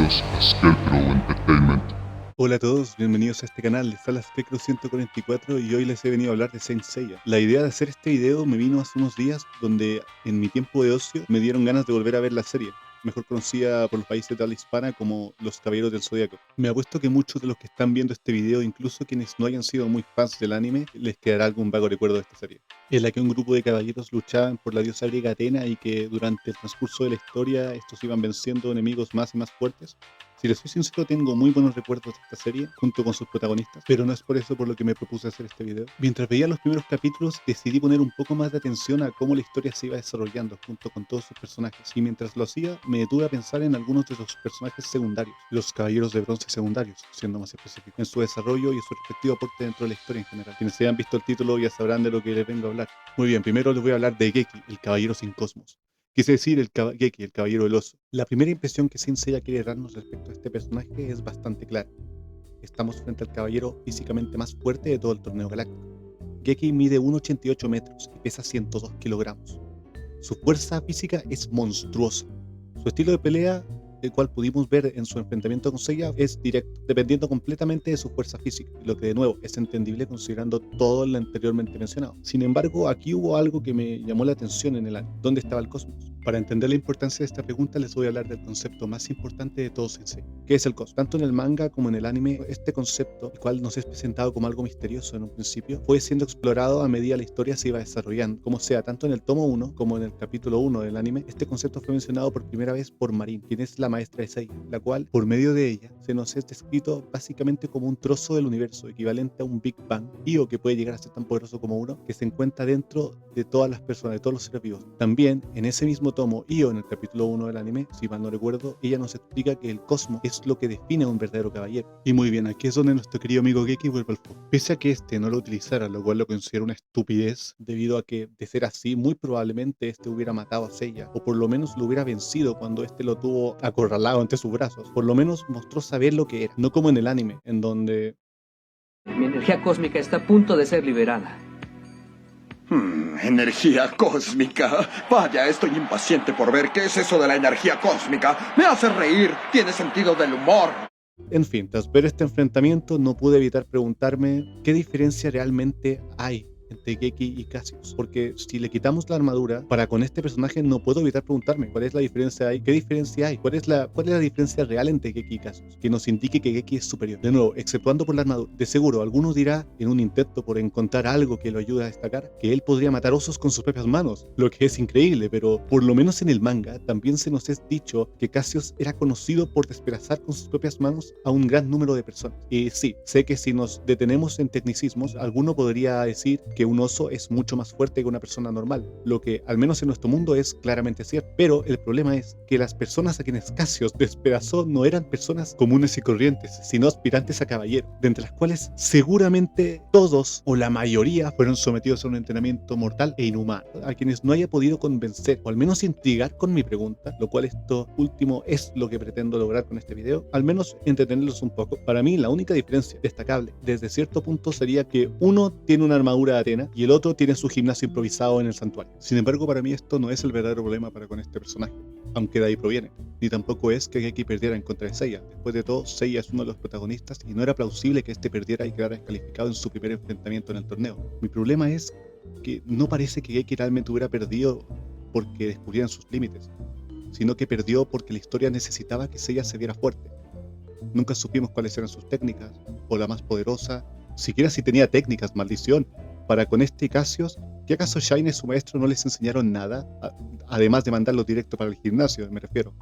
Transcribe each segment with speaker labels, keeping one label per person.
Speaker 1: Bienvenidos a Scarecrow Entertainment.
Speaker 2: Hola a todos, bienvenidos a este canal, les habla Scarecrow 144 y hoy les he venido a hablar de Saint Seiya. La idea de hacer este video me vino hace unos días donde en mi tiempo de ocio me dieron ganas de volver a ver la serie, mejor conocida por los países de habla hispana como Los Caballeros del Zodiaco. Me apuesto que muchos de los que están viendo este video, incluso quienes no hayan sido muy fans del anime, les quedará algún vago recuerdo de esta serie, en la que un grupo de caballeros luchaban por la diosa griega Atena y que durante el transcurso de la historia estos iban venciendo enemigos más y más fuertes. Si les soy sincero, tengo muy buenos recuerdos de esta serie, junto con sus protagonistas, pero no es por eso por lo que me propuse hacer este video. Mientras veía los primeros capítulos, decidí poner un poco más de atención a cómo la historia se iba desarrollando, junto con todos sus personajes, y mientras lo hacía, me detuve a pensar en algunos de los personajes secundarios, los caballeros de bronce secundarios, siendo más específico, en su desarrollo y su respectivo aporte dentro de la historia en general. Quienes hayan visto el título ya sabrán de lo que les vengo a hablar. Muy bien, primero les voy a hablar de Geki, el caballero sin cosmos. Quise decir Geki, el caballero del oso. La primera impresión que Saint Seiya quiere darnos respecto a este personaje es bastante clara. Estamos frente al caballero físicamente más fuerte de todo el torneo galáctico. Geki mide 1,88 metros y pesa 102 kilogramos. Su fuerza física es monstruosa. Su estilo de pelea, el cual pudimos ver en su enfrentamiento con Seiya, es directo, dependiendo completamente de su fuerza física, lo que de nuevo es entendible considerando todo lo anteriormente mencionado. Sin embargo, aquí hubo algo que me llamó la atención en el anime. ¿Dónde estaba el cosmos? Para entender la importancia de esta pregunta les voy a hablar del concepto más importante de todo Sensei, que es el cosmos. Tanto en el manga como en el anime, este concepto, el cual nos es presentado como algo misterioso en un principio, fue siendo explorado a medida la historia se iba desarrollando. Como sea, tanto en el tomo 1 como en el capítulo 1 del anime, este concepto fue mencionado por primera vez por Marin, quien es la maestra de Seiya, la cual, por medio de ella, se nos es descrito básicamente como un trozo del universo, equivalente a un Big Bang, y o que puede llegar a ser tan poderoso como uno, que se encuentra dentro de todas las personas, de todos los seres vivos. También, en ese mismo tomo, Io, en el capítulo 1 del anime, si mal no recuerdo, ella nos explica que el cosmos es lo que define a un verdadero caballero. Y muy bien, aquí es donde nuestro querido amigo Geki vuelve al foco. Pese a que este no lo utilizara, lo cual lo considero una estupidez, debido a que, de ser así, muy probablemente este hubiera matado a Seiya, o por lo menos lo hubiera vencido cuando este lo tuvo acorralado ante sus brazos. Por lo menos mostró saber lo que era, no como en el anime, en donde...
Speaker 3: Mi energía cósmica está a punto de ser liberada.
Speaker 4: Energía cósmica. Vaya, estoy impaciente por ver qué es eso de la energía cósmica. Me hace reír, tiene sentido del humor.
Speaker 2: En fin, tras ver este enfrentamiento no pude evitar preguntarme qué diferencia realmente hay entre Geki y Cassius, porque si le quitamos la armadura, para con este personaje no puedo evitar preguntarme cuál es la diferencia hay, qué diferencia hay, cuál es la diferencia real entre Geki y Cassius, que nos indique que Geki es superior. De nuevo, exceptuando por la armadura, de seguro alguno dirá en un intento por encontrar algo que lo ayude a destacar, que él podría matar osos con sus propias manos, lo que es increíble, pero por lo menos en el manga también se nos es dicho que Cassius era conocido por despedazar con sus propias manos a un gran número de personas. Y sí, sé que si nos detenemos en tecnicismos, alguno podría decir que un oso es mucho más fuerte que una persona normal, lo que al menos en nuestro mundo es claramente cierto, pero el problema es que las personas a quienes Cassius despedazó no eran personas comunes y corrientes, sino aspirantes a caballero, de entre las cuales seguramente todos o la mayoría fueron sometidos a un entrenamiento mortal e inhumano, a quienes no haya podido convencer o al menos intrigar con mi pregunta, lo cual esto último es lo que pretendo lograr con este video, al menos entretenerlos un poco. Para mí la única diferencia destacable desde cierto punto sería que uno tiene una armadura de Atena y el otro tiene su gimnasio improvisado en el santuario. Sin embargo, para mí esto no es el verdadero problema para con este personaje, aunque de ahí proviene, ni tampoco es que Geki perdiera en contra de Seiya. Después de todo, Seiya es uno de los protagonistas y no era plausible que este perdiera y quedara descalificado en su primer enfrentamiento en el torneo. Mi problema es que no parece que Geki realmente hubiera perdido porque descubrieran sus límites, sino que perdió porque la historia necesitaba que Seiya se viera fuerte. Nunca supimos cuáles eran sus técnicas, o la más poderosa, siquiera si tenía técnicas, maldición. Para con este Cassius, ¿qué acaso Shine y su maestro no les enseñaron nada? Además de mandarlos directo para el gimnasio, me refiero.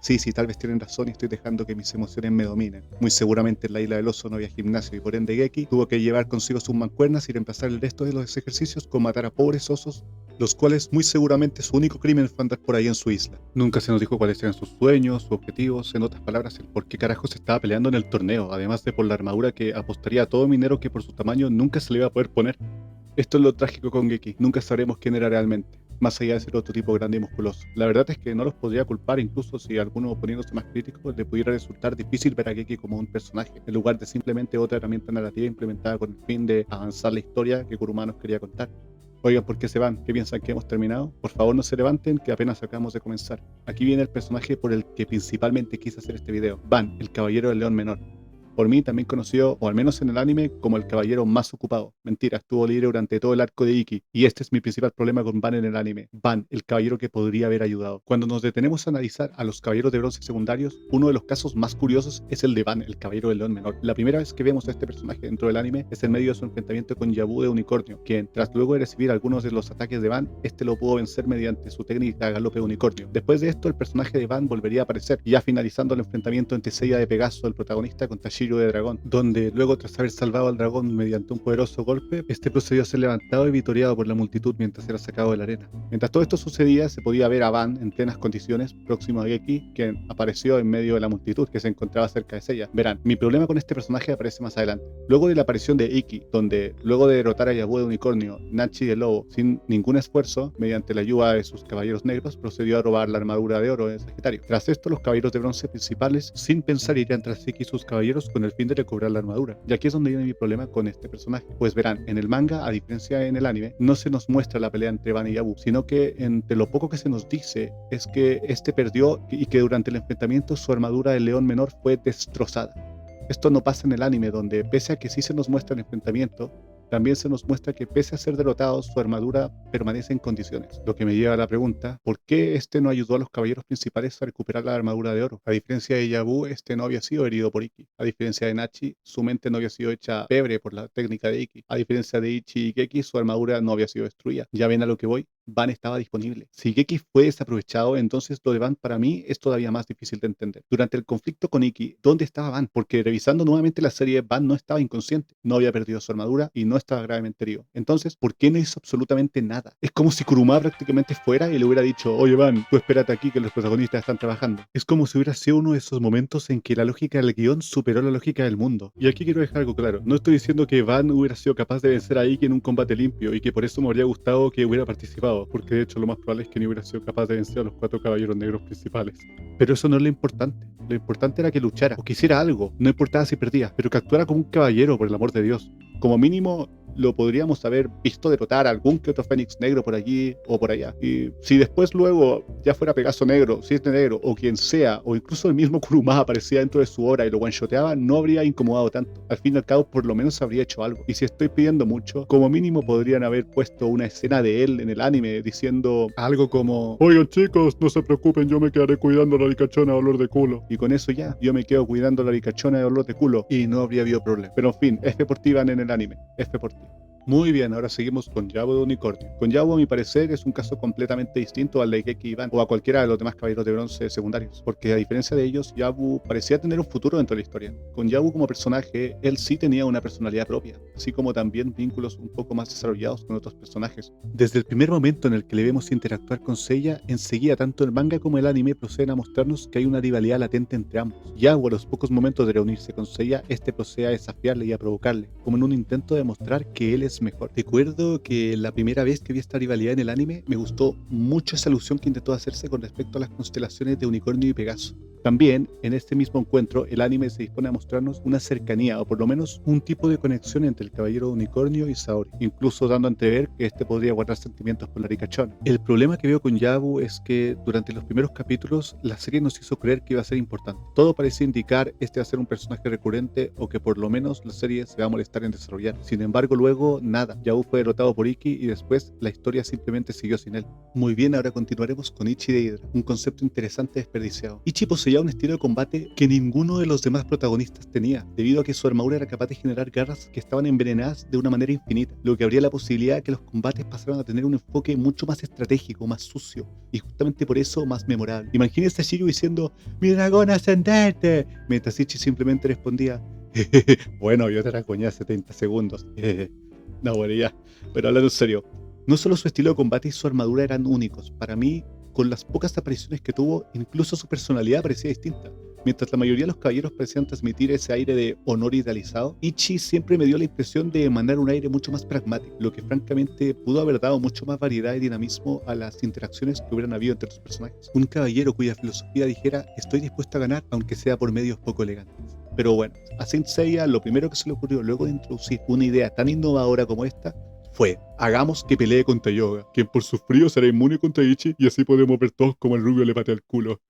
Speaker 2: Sí, tal vez tienen razón y estoy dejando que mis emociones me dominen. Muy seguramente en la isla del oso no había gimnasio y por ende Geki tuvo que llevar consigo sus mancuernas y reemplazar el resto de los ejercicios con matar a pobres osos, los cuales muy seguramente su único crimen fue andar por ahí en su isla. Nunca se nos dijo cuáles eran sus sueños, sus objetivos, en otras palabras, el por qué carajo se estaba peleando en el torneo, además de por la armadura que apostaría a todo minero que por su tamaño nunca se le iba a poder poner. Esto es lo trágico con Geki, nunca sabremos quién era realmente, más allá de ser otro tipo grande y musculoso. La verdad es que no los podría culpar, incluso si alguno poniéndose más crítico le pudiera resultar difícil ver a Geki como un personaje, en lugar de simplemente otra herramienta narrativa implementada con el fin de avanzar la historia que Kurumanos quería contar. Oigan, ¿por qué se van? ¿Qué piensan que hemos terminado? Por favor no se levanten, que apenas acabamos de comenzar. Aquí viene el personaje por el que principalmente quise hacer este video. Van, el caballero del león menor. Por mí también conocido, o al menos en el anime, como el caballero más ocupado. Mentira, estuvo libre durante todo el arco de Ikki, y este es mi principal problema con Van en el anime. Van, el caballero que podría haber ayudado. Cuando nos detenemos a analizar a los caballeros de bronce secundarios, uno de los casos más curiosos es el de Van, el caballero del león menor. La primera vez que vemos a este personaje dentro del anime es en medio de su enfrentamiento con Yabu de Unicornio, quien, tras luego de recibir algunos de los ataques de Van, este lo pudo vencer mediante su técnica galope de unicornio. Después de esto, el personaje de Van volvería a aparecer, ya finalizando el enfrentamiento entre Seiya de Pegaso, el protagonista, contra Shiryu de dragón, donde luego, tras haber salvado al dragón mediante un poderoso golpe, este procedió a ser levantado y vitoreado por la multitud mientras era sacado de la arena. Mientras todo esto sucedía, se podía ver a Van en plenas condiciones próximo a Geki, quien apareció en medio de la multitud que se encontraba cerca de Seiya. Verán, mi problema con este personaje aparece más adelante. Luego de la aparición de Ikki, donde luego de derrotar a Yabu de Unicornio, Nachi de Lobo, sin ningún esfuerzo, mediante la ayuda de sus caballeros negros, procedió a robar la armadura de oro de Sagitario. Tras esto, los caballeros de bronce principales, sin pensar, irían tras Ikki y sus caballeros con el fin de recobrar la armadura. Y aquí es donde viene mi problema con este personaje. Pues verán, en el manga, a diferencia en el anime, no se nos muestra la pelea entre Van y Yabu, sino que entre lo poco que se nos dice es que este perdió y que durante el enfrentamiento su armadura de león menor fue destrozada. Esto no pasa en el anime, donde pese a que sí se nos muestra el enfrentamiento, también se nos muestra que pese a ser derrotados, su armadura permanece en condiciones. Lo que me lleva a la pregunta, ¿por qué este no ayudó a los caballeros principales a recuperar la armadura de oro? A diferencia de Yabu, este no había sido herido por Ikki. A diferencia de Nachi, su mente no había sido hecha pebre por la técnica de Ikki. A diferencia de Ichi y Geki, su armadura no había sido destruida. ¿Ya ven a lo que voy? Van estaba disponible. Si Geki fue desaprovechado, entonces lo de Van para mí es todavía más difícil de entender. Durante el conflicto con Ikki, ¿dónde estaba Van? Porque revisando nuevamente la serie, Van no estaba inconsciente, no había perdido su armadura y no estaba gravemente herido. Entonces, ¿por qué no hizo absolutamente nada? Es como si Kuruma prácticamente fuera y le hubiera dicho, oye Van, tú espérate aquí que los protagonistas están trabajando. Es como si hubiera sido uno de esos momentos en que la lógica del guión superó la lógica del mundo. Y aquí quiero dejar algo claro, no estoy diciendo que Van hubiera sido capaz de vencer a Ikki en un combate limpio y que por eso me habría gustado que hubiera participado, porque de hecho lo más probable es que no hubiera sido capaz de vencer a los 4 caballeros negros principales. Pero eso no es lo importante. Lo importante era que luchara o que hiciera algo, no importaba si perdía, pero que actuara como un caballero, por el amor de Dios. Como mínimo lo podríamos haber visto derrotar a algún que otro Fénix negro por allí o por allá. Y si después luego ya fuera Pegaso negro, Cisne negro o quien sea, o incluso el mismo Kuruma aparecía dentro de su hora y lo one-shoteaba, no habría incomodado tanto. Al fin y al cabo, por lo menos habría hecho algo. Y si estoy pidiendo mucho, como mínimo podrían haber puesto una escena de él en el anime diciendo algo como: oigan chicos, no se preocupen, yo me quedaré cuidando la ricachona de olor de culo. Y con eso ya, yo me quedo cuidando la ricachona de olor de culo y no habría habido problema. Pero en fin, F por ti Van en el anime, F por ti. Muy bien, ahora seguimos con Yabu de Unicornio. Con Yabu, a mi parecer, es un caso completamente distinto al de Geki y Van, o a cualquiera de los demás caballeros de bronce secundarios, porque a diferencia de ellos, Yabu parecía tener un futuro dentro de la historia. Con Yabu como personaje, él sí tenía una personalidad propia, así como también vínculos un poco más desarrollados con otros personajes. Desde el primer momento en el que le vemos interactuar con Seiya, enseguida tanto el manga como el anime proceden a mostrarnos que hay una rivalidad latente entre ambos. Yabu, a los pocos momentos de reunirse con Seiya, este procede a desafiarle y a provocarle, como en un intento de demostrar que él es mejor. Recuerdo que la primera vez que vi esta rivalidad en el anime me gustó mucho esa alusión que intentó hacerse con respecto a las constelaciones de Unicornio y Pegaso. También, en este mismo encuentro, el anime se dispone a mostrarnos una cercanía, o por lo menos un tipo de conexión entre el caballero de Unicornio y Saori, incluso dando a entrever que este podría guardar sentimientos por la ricachona. El problema que veo con Yabu es que durante los primeros capítulos la serie nos hizo creer que iba a ser importante. Todo parecía indicar este va a ser un personaje recurrente o que por lo menos la serie se va a molestar en desarrollar. Sin embargo, luego nada. Yabu fue derrotado por Ikki y después la historia simplemente siguió sin él. Muy bien, ahora continuaremos con Ichi de Hydra, un concepto interesante desperdiciado. Ichi poseía un estilo de combate que ninguno de los demás protagonistas tenía, debido a que su armadura era capaz de generar garras que estaban envenenadas de una manera infinita, lo que abría la posibilidad de que los combates pasaran a tener un enfoque mucho más estratégico, más sucio, y justamente por eso más memorable. Imagínense a Shiryu diciendo: ¡mi dragón ascendente!, mientras Ichi simplemente respondía: bueno, yo te aracoñé hace 30 segundos. No, bueno, ya. Pero hablando en serio, no solo su estilo de combate y su armadura eran únicos. Para mí, con las pocas apariciones que tuvo, incluso su personalidad parecía distinta. Mientras la mayoría de los caballeros parecían transmitir ese aire de honor idealizado, Ichi siempre me dio la impresión de emanar un aire mucho más pragmático, lo que francamente pudo haber dado mucho más variedad y dinamismo a las interacciones que hubieran habido entre los personajes. Un caballero cuya filosofía dijera: estoy dispuesto a ganar aunque sea por medios poco elegantes. Pero bueno, a Saint Seiya lo primero que se le ocurrió luego de introducir una idea tan innovadora como esta fue: hagamos que pelee contra Yoga, quien por su frío será inmune contra Ichi, y así podemos ver todos como el rubio le patea el culo.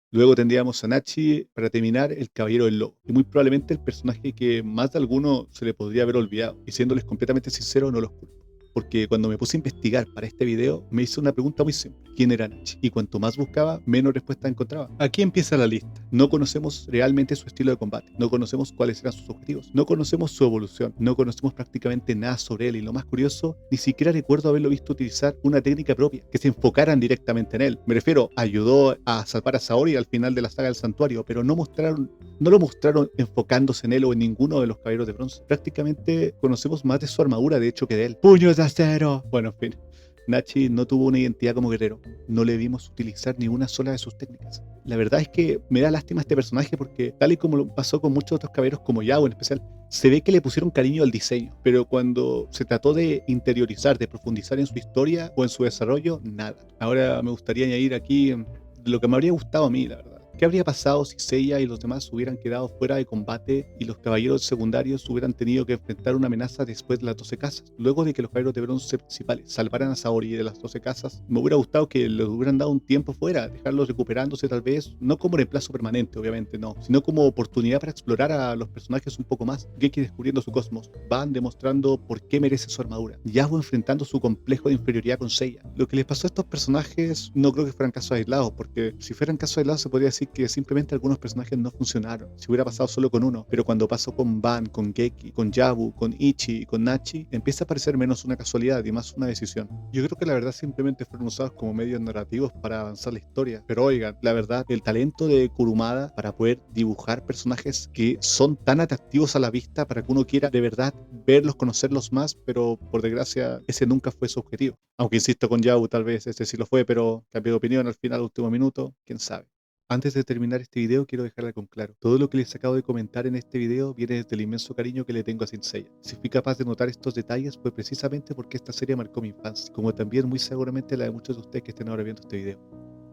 Speaker 2: Luego tendríamos a Nachi, para terminar, el Caballero del Lobo, y muy probablemente el personaje que más de alguno se le podría haber olvidado, y siéndoles completamente sincero, no los culpo. Porque cuando me puse a investigar para este video, me hice una pregunta muy simple: ¿quién era Nachi? Y cuanto más buscaba, menos respuestas encontraba. Aquí empieza la lista. No conocemos realmente su estilo de combate, no conocemos cuáles eran sus objetivos, no conocemos su evolución, no conocemos prácticamente nada sobre él, y lo más curioso, ni siquiera recuerdo haberlo visto utilizar una técnica propia, que se enfocaran directamente en él. Me refiero, ayudó a salvar a Saori al final de la saga del santuario, pero no lo mostraron enfocándose en él o en ninguno de los caballeros de bronce. Prácticamente conocemos más de su armadura, de hecho, que de él. ¡Puños de acero! Bueno, en fin. Nachi no tuvo una identidad como guerrero. No le vimos utilizar ni una sola de sus técnicas. La verdad es que me da lástima este personaje porque, tal y como lo pasó con muchos otros caballeros como Yao en especial, se ve que le pusieron cariño al diseño, pero cuando se trató de interiorizar, de profundizar en su historia o en su desarrollo, nada. Ahora me gustaría añadir aquí lo que me habría gustado a mí, la verdad. ¿Qué habría pasado si Seiya y los demás hubieran quedado fuera de combate y los caballeros secundarios hubieran tenido que enfrentar una amenaza después de las 12 casas? Luego de que los caballeros de bronce principales salvaran a Saori de las 12 casas, me hubiera gustado que les hubieran dado un tiempo fuera, dejarlos recuperándose tal vez, no como reemplazo permanente, obviamente no, sino como oportunidad para explorar a los personajes un poco más. Geki descubriendo su cosmos, Van demostrando por qué merece su armadura, Yasuo enfrentando su complejo de inferioridad con Seiya. Lo que les pasó a estos personajes no creo que fueran casos aislados, porque si fueran casos aislados se podría decir que simplemente algunos personajes no funcionaron, si hubiera pasado solo con uno, pero cuando pasó con Van, con Geki, con Yabu, con Ichi y con Nachi, empieza a parecer menos una casualidad y más una decisión. Yo creo que la verdad simplemente fueron usados como medios narrativos para avanzar la historia, pero oigan, la verdad, el talento de Kurumada para poder dibujar personajes que son tan atractivos a la vista para que uno quiera de verdad verlos, conocerlos más, pero por desgracia ese nunca fue su objetivo. Aunque insisto, con Yabu tal vez ese sí lo fue, pero cambié de opinión al final, último minuto, quién sabe. Antes de terminar este video quiero dejarla con claro: todo lo que les acabo de comentar en este video viene desde el inmenso cariño que le tengo a Saint Seiya. Si fui capaz de notar estos detalles fue precisamente porque esta serie marcó mi infancia, como también muy seguramente la de muchos de ustedes que estén ahora viendo este video.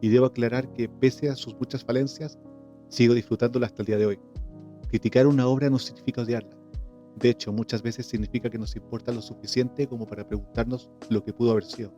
Speaker 2: Y debo aclarar que pese a sus muchas falencias, sigo disfrutándola hasta el día de hoy. Criticar una obra no significa odiarla. De hecho, muchas veces significa que nos importa lo suficiente como para preguntarnos lo que pudo haber sido.